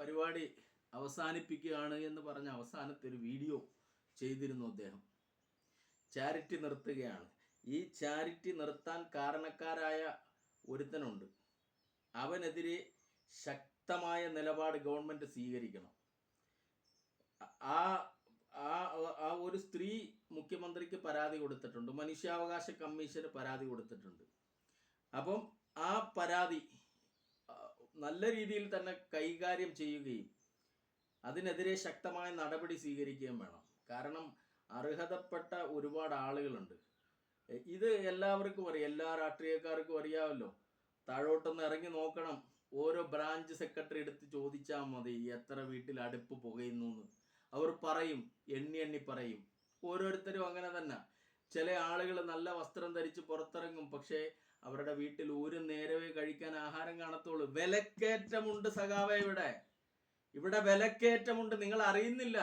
പരിപാടി അവസാനിപ്പിക്കുകയാണ് എന്ന് പറഞ്ഞ അവസാനത്തെ ഒരു വീഡിയോ ചെയ്തിരുന്നു അദ്ദേഹം. ചാരിറ്റി നിർത്തുകയാണ്. ഈ ചാരിറ്റി നിർത്താൻ കാരണക്കാരായ ഒരുത്തനുണ്ട്. അവനെതിരെ ശക്തമായ നിലപാട് ഗവൺമെൻറ് സ്വീകരിക്കണം. ആ ആ ഒരു സ്ത്രീ മുഖ്യമന്ത്രിക്ക് പരാതി കൊടുത്തിട്ടുണ്ട്, മനുഷ്യാവകാശ കമ്മീഷന് പരാതി കൊടുത്തിട്ടുണ്ട്. അപ്പം ആ പരാതി നല്ല രീതിയിൽ തന്നെ കൈകാര്യം ചെയ്യുകയും അതിനെതിരെ ശക്തമായ നടപടി സ്വീകരിക്കുകയും വേണം. കാരണം അർഹതപ്പെട്ട ഒരുപാട് ആളുകളുണ്ട്. ഇത് എല്ലാവർക്കും അറിയാം, എല്ലാ രാഷ്ട്രീയക്കാർക്കും അറിയാമല്ലോ. താഴോട്ടൊന്ന് ഇറങ്ങി നോക്കണം. ഓരോ ബ്രാഞ്ച് സെക്രട്ടറി എടുത്ത് ചോദിച്ചാൽ മതി എത്ര വീട്ടിൽ അടുപ്പ് പുകയുന്നു എന്ന്. അവർ പറയും, എണ്ണി പറയും. ഓരോരുത്തരും അങ്ങനെ തന്നെ. ചില ആളുകൾ നല്ല വസ്ത്രം ധരിച്ച് പുറത്തിറങ്ങും, പക്ഷേ അവരുടെ വീട്ടിൽ ഒരു നേരവേ കഴിക്കാൻ ആഹാരം കാണത്തുള്ളൂ. വിലക്കയറ്റമുണ്ട് സഖാവേ, ഇവിടെ വിലക്കയറ്റമുണ്ട്, നിങ്ങൾ അറിയുന്നില്ല.